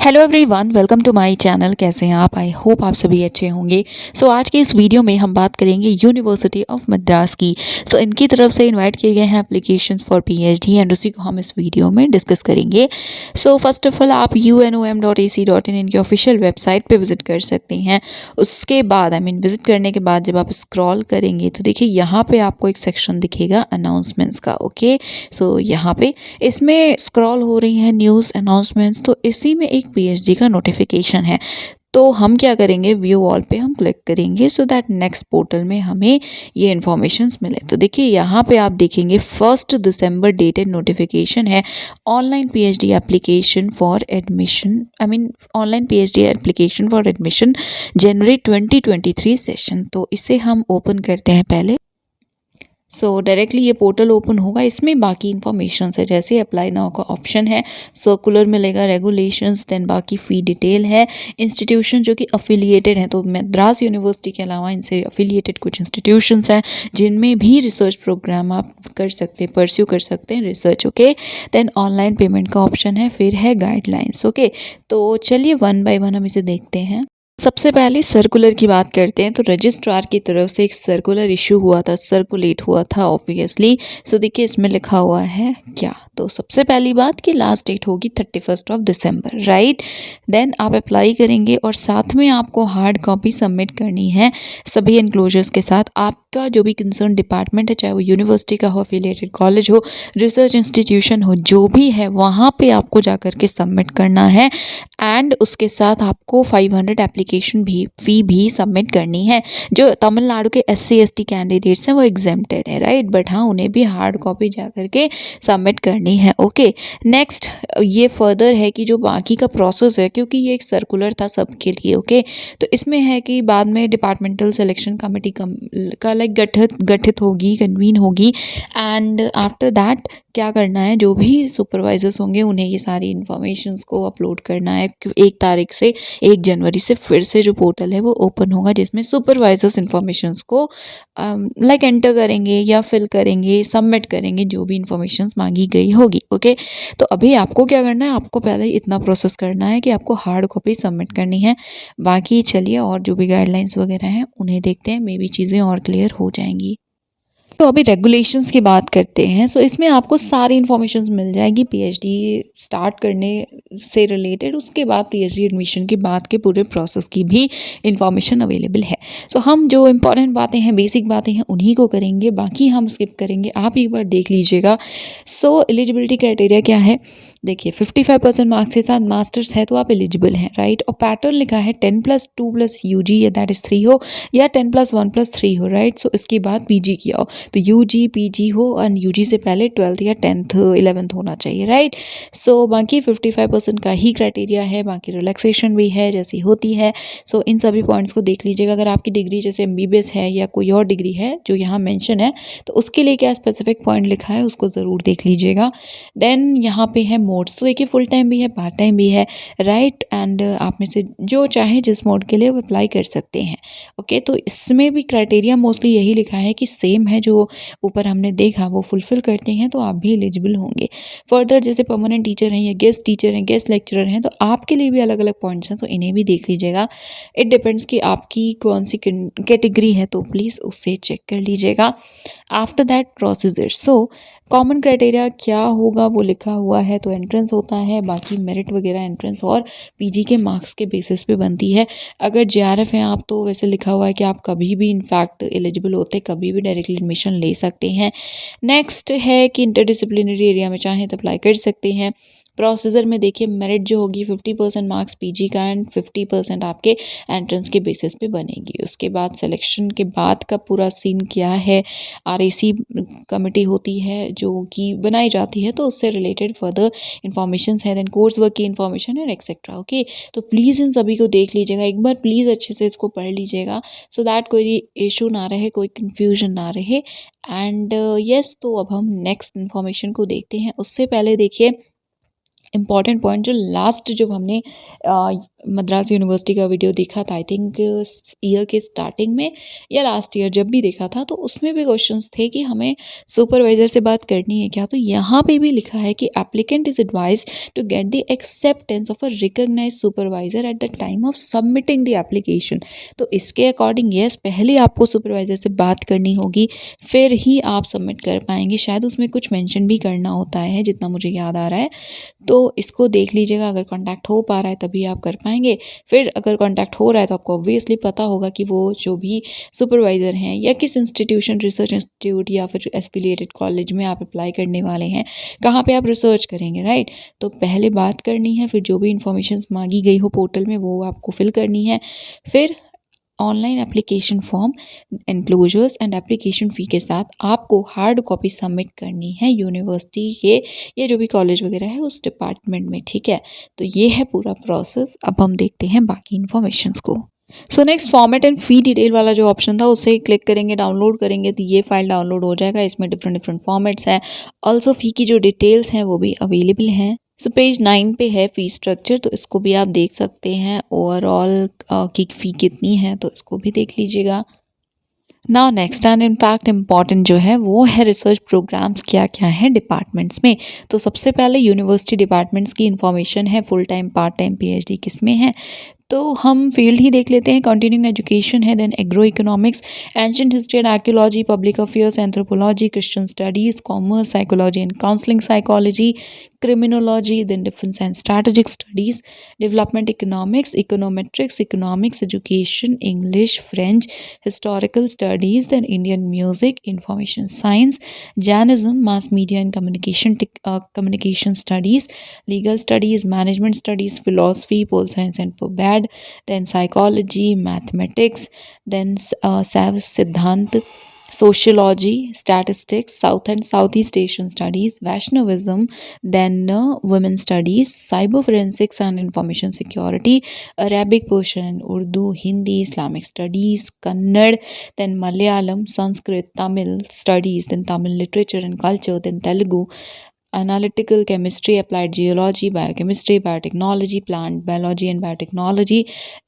Hello everyone, welcome to my channel. कैसे हैं आप? आई होप आप सभी अच्छे होंगे। आज के इस वीडियो में हम बात करेंगे यूनिवर्सिटी ऑफ मद्रास की। इनकी तरफ से इनवाइट किए गए हैं एप्लीकेशंस फॉर पीएचडी एंड उसी को हम इस वीडियो में डिस्कस करेंगे। फर्स्ट ऑफ ऑल आप unom.ac.in इनकी ऑफिशियल वेबसाइट पे विजिट कर सकते हैं। उसके बाद विजिट करने के बाद जब आप स्क्रॉल करेंगे तो देखिए यहाँ पे आपको एक सेक्शन दिखेगा अनाउंसमेंट्स का। ओके, यहाँ पे इसमें स्क्रॉल हो रही है न्यूज़ अनाउंसमेंट्स, तो इसी में एक पीएचडी का नोटिफिकेशन है। तो हम क्या करेंगे, व्यू ऑल पे हम क्लिक करेंगे सो दैट नेक्स्ट पोर्टल में हमें ये इन्फॉर्मेशंस मिले। तो देखिए यहाँ पे आप देखेंगे 1 दिसंबर डेटेड नोटिफिकेशन है, online PhD application for admission, online PhD application for admission January 2023 session. तो इसे हम ओपन करते हैं पहले। डायरेक्टली ये पोर्टल ओपन होगा। इसमें बाकी इन्फॉर्मेशन है, जैसे अप्लाई नाउ का ऑप्शन है, सर्कुलर मिलेगा, रेगुलेशंस, देन बाकी फ़ी डिटेल है, इंस्टीट्यूशन जो कि अफिलिएटेड हैं। तो मद्रास यूनिवर्सिटी के अलावा इनसे अफिलिएटेड कुछ इंस्टीट्यूशंस हैं जिनमें भी रिसर्च प्रोग्राम आप कर सकते हैं, परस्यू कर सकते हैं research. Okay, then online payment का ऑप्शन है, फिर है गाइडलाइंस। ओके, तो चलिए वन बाय वन हम इसे देखते हैं। सबसे पहले सर्कुलर की बात करते हैं। तो रजिस्ट्रार की तरफ से एक सर्कुलर इशू हुआ था, सर्कुलेट हुआ था ऑब्वियसली। देखिए इसमें लिखा हुआ है क्या। तो सबसे पहली बात कि लास्ट डेट होगी 31 दिसंबर, राइट। देन आप अप्लाई करेंगे और साथ में आपको हार्ड कॉपी सबमिट करनी है सभी एनक्लोजर्स के साथ। आपका जो भी कंसर्न डिपार्टमेंट है, चाहे वो यूनिवर्सिटी का हो, एफिलिएटेड कॉलेज हो, रिसर्च इंस्टीट्यूशन हो, जो भी है वहाँ पे आपको जा करके सबमिट करना है। एंड उसके साथ आपको 500 एप्लीकेशन भी फ़ी भी सबमिट करनी है। जो तमिलनाडु के SC ST कैंडिडेट्स हैं वो एग्जेम्प्टेड है, राइट, बट हाँ उन्हें भी हार्ड कॉपी जा करके सबमिट करनी है। ओके, नेक्स्ट ये फर्दर है कि जो बाकी का प्रोसेस है, क्योंकि ये एक सर्कुलर था सबके लिए। ओके, तो इसमें है कि बाद में डिपार्टमेंटल सिलेक्शन कमेटी का लाइक गठित होगी, कन्वीन होगी। एंड आफ्टर दैट क्या करना है, जो भी सुपरवाइजर्स होंगे उन्हें ये सारी इन्फॉर्मेशंस को अपलोड करना है। 1 जनवरी से फिर से जो पोर्टल है वो ओपन होगा, जिसमें सुपरवाइजर्स इन्फॉर्मेशंस को लाइक एंटर करेंगे या फिल करेंगे, सबमिट करेंगे जो भी इन्फॉर्मेशंस मांगी गई होगी। ओके, तो अभी आपको क्या करना है, आपको पहले इतना प्रोसेस करना है कि आपको हार्ड कॉपी सबमिट करनी है। बाकी चलिए और जो भी गाइडलाइंस वगैरह हैं उन्हें देखते हैं, मे बी चीज़ें और क्लियर हो जाएंगी। तो अभी रेगुलेशंस की बात करते हैं। इसमें आपको सारी इन्फॉर्मेशन मिल जाएगी पीएचडी स्टार्ट करने से रिलेटेड, उसके बाद पीएचडी एडमिशन के बाद के पूरे प्रोसेस की भी इन्फॉर्मेशन अवेलेबल है। हम जो इम्पॉर्टेंट बातें हैं, बेसिक बातें हैं, उन्हीं को करेंगे, बाकी हम स्किप करेंगे। आप एक बार देख लीजिएगा। एलिजिबिलिटी क्राइटेरिया क्या है, देखिए 55% मार्क्स के साथ मास्टर्स है तो आप एलिजिबल हैं, राइट। और पैटर्न लिखा है 10+2+ यूजी या दैट इज़ 3 हो, या 10+1+3 हो, राइट। इसके बाद पीजी किया हो तो यूजी पीजी हो, एंड यूजी से पहले 12th या 10th 11th होना चाहिए, राइट। बाकी 55% का ही क्राइटेरिया है, बाकी रिलैक्सेशन भी है जैसी होती है। इन सभी पॉइंट्स को देख लीजिएगा। अगर आपकी डिग्री जैसे MBBS है या कोई और डिग्री है जो यहाँ मेंशन है, तो उसके लिए क्या स्पेसिफिक पॉइंट लिखा है उसको ज़रूर देख लीजिएगा। देन यहाँ पे है मोड्स, तो देखिए फुल टाइम भी है, पार्ट टाइम भी है, राइट। एंड आप में से जो चाहे जिस मोड के लिए वो अप्लाई कर सकते हैं। ओके, तो इसमें भी क्राइटेरिया मोस्टली यही लिखा है कि सेम है, जो ऊपर हमने देखा वो फुलफिल करते हैं तो आप भी एलिजिबल होंगे। फर्दर जैसे परमानेंट टीचर हैं या गेस्ट टीचर हैं, गेस्ट लेक्चरर हैं, तो आपके लिए भी अलग अलग पॉइंट्स हैं, तो इन्हें भी देख लीजिएगा। इट डिपेंड्स कि आपकी कौन सी कैटेगरी है, तो प्लीज़ उससे चेक कर लीजिएगा। After that procedure, common criteria क्या होगा वो लिखा हुआ है। तो एंट्रेंस होता है, बाकी मेरिट वगैरह एंट्रेंस और पीजी के मार्क्स के बेसिस पे बनती है। अगर JRF हैं आप तो वैसे लिखा हुआ है कि आप कभी भी इनफैक्ट एलिजिबल होते, कभी भी डायरेक्टली एडमिशन ले सकते हैं। नेक्स्ट है कि इंटरडिसिप्लिनरी एरिया में चाहें तो अप्लाई कर सकते हैं। प्रोसीजर में देखिए मेरिट जो होगी 50% मार्क्स पीजी का एंड 50% आपके एंट्रेंस के बेसिस पे बनेगी। उसके बाद सिलेक्शन के बाद का पूरा सीन क्या है, RAC कमेटी होती है जो कि बनाई जाती है, तो उससे रिलेटेड फर्दर इन्फॉर्मेशन है, देन कोर्स वर्क की इन्फॉर्मेशन है, एक्सेट्रा। ओके, तो प्लीज़ इन सभी को देख लीजिएगा एक बार, प्लीज़ अच्छे से इसको पढ़ लीजिएगा सो दैट कोई इशू ना रहे, कोई कन्फ्यूजन ना रहे। एंड यस, तो अब हम नेक्स्ट इन्फॉर्मेशन को देखते हैं। उससे पहले देखिए इम्पॉर्टेंट पॉइंट जो लास्ट जब हमने अ, मद्रास यूनिवर्सिटी का वीडियो देखा था, आई थिंक ईयर के स्टार्टिंग में या लास्ट ईयर जब भी देखा था, तो उसमें भी क्वेश्चंस थे कि हमें सुपरवाइजर से बात करनी है क्या। तो यहाँ पे भी लिखा है कि applicant is advise to get the acceptance of a recognise supervisor at the time of submitting the application. तो इसके अकॉर्डिंग यस, पहले आपको सुपरवाइजर से बात करनी होगी, फिर ही आप सबमिट कर पाएंगे। शायद उसमें कुछ मेंशन भी करना होता है, जितना मुझे याद आ रहा है। तो इसको देख लीजिएगा, अगर कांटेक्ट हो पा रहा है तभी आप कर पाएंगे। फिर अगर कांटेक्ट हो रहा है तो आपको ऑब्वियसली पता होगा कि वो जो भी सुपरवाइज़र हैं या किस इंस्टीट्यूशन, रिसर्च इंस्टीट्यूट या फिर एफिलिएटेड कॉलेज में आप अप्लाई करने वाले हैं, कहाँ पे आप रिसर्च करेंगे, राइट। तो पहले बात करनी है, फिर जो भी इंफॉर्मेशन मांगी गई हो पोर्टल में वो आपको फिल करनी है। फिर online application form, enclosures and application fee के साथ आपको हार्ड कॉपी सबमिट करनी है यूनिवर्सिटी के या जो भी कॉलेज वगैरह है उस डिपार्टमेंट में, ठीक है। तो ये है पूरा प्रोसेस। अब हम देखते हैं बाकी इन्फॉर्मेशंस को। So next, format and fee detail वाला जो ऑप्शन था उससे क्लिक करेंगे, डाउनलोड करेंगे तो ये फाइल डाउनलोड हो जाएगा। इसमें डिफरेंट डिफरेंट फॉर्मेट्स हैं, ऑल्सो फ़ी की जो डिटेल्स हैं वो भी अवेलेबल हैं। सो पेज 9 पे है फ़ी स्ट्रक्चर, तो इसको भी आप देख सकते हैं। ओवरऑल की फ़ी कितनी है तो इसको भी देख लीजिएगा। Now next and in fact important जो है वो है रिसर्च प्रोग्राम्स क्या क्या है डिपार्टमेंट्स में। तो सबसे पहले यूनिवर्सिटी डिपार्टमेंट्स की इन्फॉर्मेशन है, full time, part time, PhD किस में है। तो हम फील्ड ही देख लेते हैं। कंटिन्यूइंग एजुकेशन है, then agro economics, ancient history and archaeology, public affairs, anthropology, Christian studies, commerce, psychology and counselling psychology, criminology, then defence and strategic studies, development economics, econometrics, economics education, English, French, historical studies, then Indian music, information science, journalism, mass media and communication studies, legal studies, management studies, philosophy, pole science and bad, then psychology, mathematics, then Siddhant, sociology, statistics, South and Southeast Asian studies, Vaishnavism, then women studies, cyber forensics and information security, Arabic, Persian and Urdu, Hindi, Islamic studies, Kannada, then Malayalam, Sanskrit, Tamil studies, then Tamil literature and culture, then Telugu, analytical chemistry, applied geology, biochemistry, biotechnology, plant biology and biotechnology,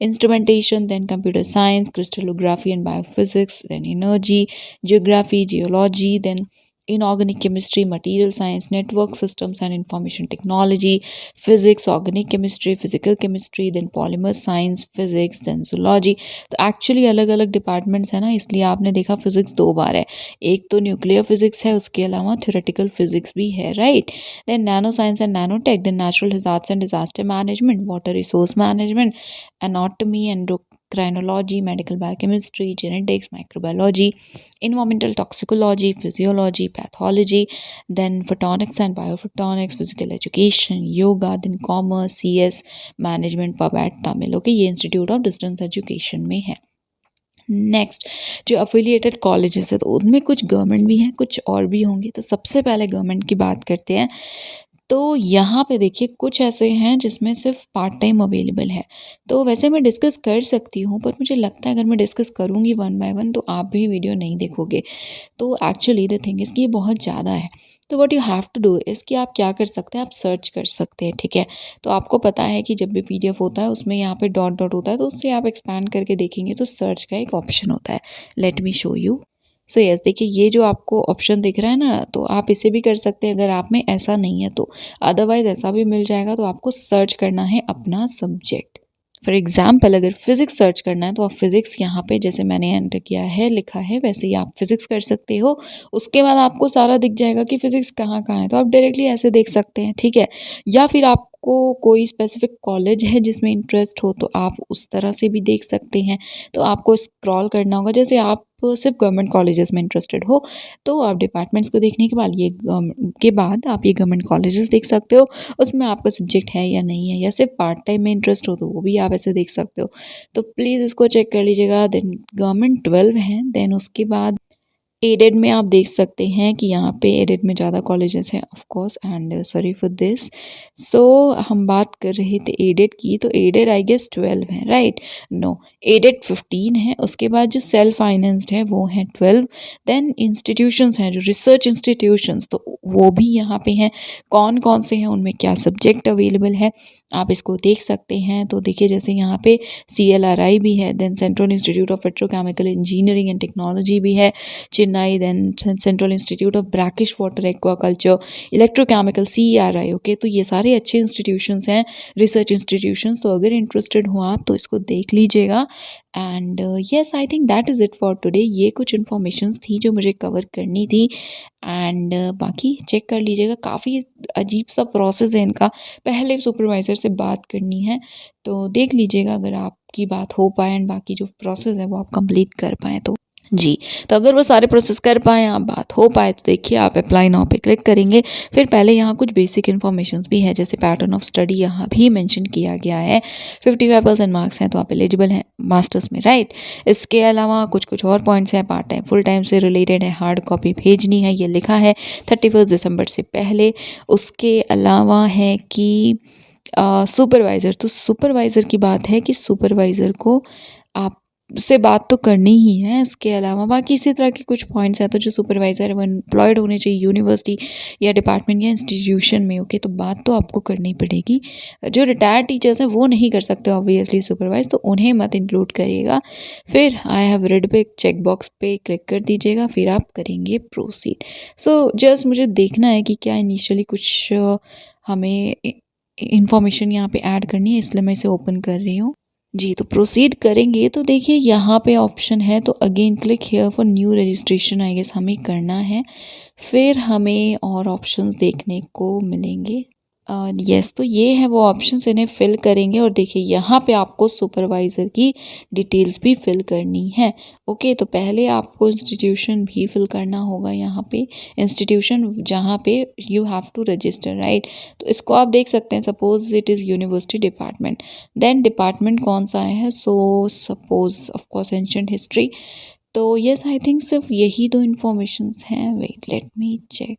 instrumentation, then computer science, crystallography and biophysics, then energy, geography, geology, then inorganic chemistry, material science, network systems and information technology, physics, organic chemistry, physical chemistry, then polymer science, physics, then zoology। तो actually अलग अलग departments है ना, इसलिए आपने देखा physics 2 बार है। एक तो न्यूक्लियर फिजिक्स है, उसके अलावा थ्योरेटिकल फिजिक्स भी है, right. Then nano science and nano tech, then natural hazards and disaster management, water resource management, anatomy, endocrinology, medical biochemistry, genetics, microbiology, environmental toxicology, physiology, pathology, then photonics and biophotonics, physical education, yoga, then commerce, CS, management, PubAd, Tamil। Okay, ये institute of distance education में है। Next, जो affiliated colleges है तो उनमें कुछ government भी हैं, कुछ और भी होंगे। तो सबसे पहले गवर्नमेंट की बात करते हैं। तो यहाँ पे देखिए कुछ ऐसे हैं जिसमें सिर्फ पार्ट टाइम अवेलेबल है। तो वैसे मैं डिस्कस कर सकती हूँ, पर मुझे लगता है अगर मैं डिस्कस करूँगी वन बाय वन तो आप भी वीडियो नहीं देखोगे। तो एक्चुअली द थिंग इज़ कि ये बहुत ज़्यादा है। तो what you have to do is कि आप क्या कर सकते हैं, आप सर्च कर सकते हैं, ठीक है। तो आपको पता है कि जब भी पीडीएफ होता है उसमें यहाँ पे डॉट डॉट होता है, तो उससे आप एक्सपैंड करके देखेंगे तो सर्च का एक ऑप्शन होता है। Let me show you. So yes, देखिए ये जो आपको ऑप्शन दिख रहा है ना, तो आप इसे भी कर सकते हैं अगर आप में ऐसा नहीं है तो। अदरवाइज ऐसा भी मिल जाएगा। तो आपको सर्च करना है अपना सब्जेक्ट। फॉर एग्जाम्पल अगर फिजिक्स सर्च करना है तो आप फिजिक्स यहाँ पे जैसे मैंने एंटर किया है, लिखा है, वैसे ही आप फिजिक्स कर सकते हो। उसके बाद आपको सारा दिख जाएगा कि फिजिक्स कहाँ कहाँ है, तो आप डायरेक्टली ऐसे देख सकते हैं, ठीक है। या फिर आपको कोई स्पेसिफिक कॉलेज है जिसमें इंटरेस्ट हो तो आप उस तरह से भी देख सकते हैं। तो आपको स्क्रॉल करना होगा, जैसे आप सिर्फ गवर्नमेंट कॉलेजेस में इंटरेस्टेड हो तो आप डिपार्टमेंट्स को देखने के बाद आप ये गवर्नमेंट कॉलेजेस देख सकते हो। उसमें आपका सब्जेक्ट है या नहीं है, या सिर्फ पार्ट टाइम में इंटरेस्ट हो तो वो भी आप ऐसे देख सकते हो। तो प्लीज़ इसको चेक कर लीजिएगा। देन गवर्नमेंट 12 हैं। देन उसके बाद एडेड में आप देख सकते हैं कि यहाँ पे एडेड में ज़्यादा कॉलेजेस हैं of course, and sorry for this. So हम बात कर रहे थे एडेड की, तो एडेड आई गेस 12 है, राइट? नो, एडेड 15 है। उसके बाद जो सेल्फ फाइनेंस्ड है वो है 12। देन इंस्टीट्यूशंस हैं जो रिसर्च इंस्टीट्यूशंस, तो वो भी यहाँ पे हैं। कौन कौन से हैं, उनमें क्या सब्जेक्ट अवेलेबल है, आप इसको देख सकते हैं। तो देखिए जैसे यहाँ पे CLRI भी है, then central institute of petrochemical engineering and technology भी है Chennai, then central institute of brackish water aquaculture, electrochemical CRI। Okay, तो ये सारे अच्छे इंस्टीट्यूशंस हैं, रिसर्च इंस्टीट्यूशंस। तो अगर इंटरेस्टेड हो आप तो इसको देख लीजिएगा। And yes, I think that is it for today. ये कुछ इन्फॉर्मेशंस थी जो मुझे कवर करनी थी। एंड बाकी चेक कर लीजिएगा, काफ़ी अजीब सा प्रोसेस है इनका। पहले सुपरवाइज़र से बात करनी है, तो देख लीजिएगा अगर आपकी बात हो पाए एंड बाकी जो प्रोसेस है वो आप कंप्लीट कर पाएँ तो जी। तो अगर वो सारे प्रोसेस कर पाएँ, आप बात हो पाए, तो देखिए आप अप्लाई नाउ पे क्लिक करेंगे। फिर पहले यहाँ कुछ बेसिक इन्फॉर्मेशंस भी है, जैसे पैटर्न ऑफ स्टडी यहाँ भी मेंशन किया गया है। 55% मार्क्स हैं तो आप एलिजिबल हैं मास्टर्स में, राइट? इसके अलावा कुछ कुछ और पॉइंट्स हैं। पार्ट टाइम फुल टाइम से रिलेटेड है, हार्ड कॉपी भेजनी है, ये लिखा है 31 दिसंबर से पहले। उसके अलावा है कि सुपरवाइज़र, तो सुपरवाइज़र की बात है कि सुपरवाइज़र को आप से बात तो करनी ही है। इसके अलावा बाकी इसी तरह के कुछ पॉइंट्स हैं, तो जो सुपरवाइज़र है वो एम्प्लॉयड होने चाहिए यूनिवर्सिटी या डिपार्टमेंट या इंस्टीट्यूशन में। ओके, तो बात तो आपको करनी पड़ेगी। जो रिटायर्ड टीचर्स हैं वो नहीं कर सकते ऑब्वियसली सुपरवाइज, तो उन्हें मत इंक्लूड करिएगा। फिर आई हैव रेड पे चेक बॉक्स पे क्लिक कर दीजिएगा, फिर आप करेंगे प्रोसीड। सो जस्ट मुझे देखना है कि क्या इनिशियली कुछ हमें इंफॉर्मेशन यहाँ पे ऐड करनी है, इसलिए मैं इसे ओपन कर रही हूँ। जी, तो प्रोसीड करेंगे तो देखिए यहाँ पे ऑप्शन है, तो again click here for new registration I guess हमें करना है। फिर हमें और ऑप्शंस देखने को मिलेंगे। यस, तो ये है वो ऑप्शंस, इन्हें फिल करेंगे और देखिए यहाँ पे आपको सुपरवाइज़र की डिटेल्स भी फिल करनी है। ओके, तो पहले आपको इंस्टीट्यूशन भी फिल करना होगा यहाँ पे, इंस्टीट्यूशन जहाँ पे you have to register, right? तो इसको आप देख सकते हैं, suppose it is university department. Then department कौन सा है, so suppose of course ancient history. तो यस, आई थिंक सिर्फ यही दो इन्फॉर्मेशंस हैं। Wait, let me check.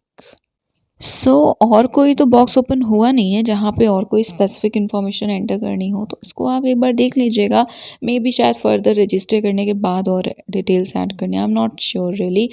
और कोई तो बॉक्स ओपन हुआ नहीं है जहाँ पे और कोई स्पेसिफिक इन्फॉर्मेशन एंटर करनी हो, तो इसको आप एक बार देख लीजिएगा। मे बी शायद फर्दर रजिस्टर करने के बाद और डिटेल्स ऐड करने, I am not sure really.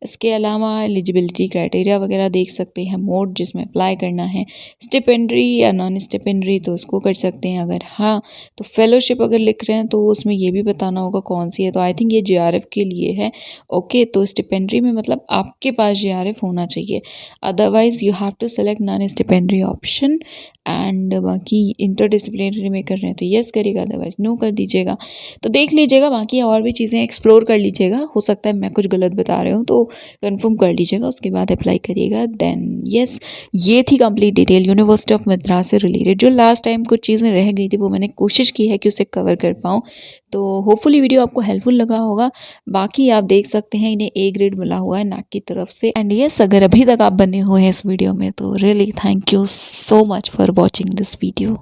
इसके अलावा एलिजिबिलिटी क्राइटेरिया वगैरह देख सकते हैं, मोड जिसमें अप्लाई करना है, स्टिपेंड्री या नॉन स्टिपेंड्री, तो उसको कर सकते हैं। अगर हाँ तो फेलोशिप अगर लिख रहे हैं तो उसमें ये भी बताना होगा कौन सी है, तो आई थिंक ये JRF के लिए है। ओके, तो स्टिपेंड्री में मतलब आपके पास JRF होना चाहिए, otherwise you have to select non-stipendiary option। And बाकी इंटरडिसिप्लिनरी में कर रहे हैं तो येस करिएगा, अदरवाइज नो कर दीजिएगा। तो देख लीजिएगा, बाकी और भी चीज़ें एक्सप्लोर कर लीजिएगा, हो सकता है मैं कुछ गलत बता रही हूँ तो कंफर्म कर लीजिएगा, उसके बाद अप्लाई करिएगा। देन येस, ये थी complete detail university of Madras से रिलेटेड। जो लास्ट टाइम कुछ चीज़ें रह गई थी वो मैंने कोशिश की है कि उसे कवर कर पाऊँ, तो होपफुली वीडियो आपको हेल्पफुल लगा होगा। बाकी आप देख सकते हैं इन्हें A ग्रेड मिला हुआ है नाक की तरफ से। एंड येस, अगर अभी तक आप बने हुए हैं इस वीडियो में तो really thank you so much for watching this video.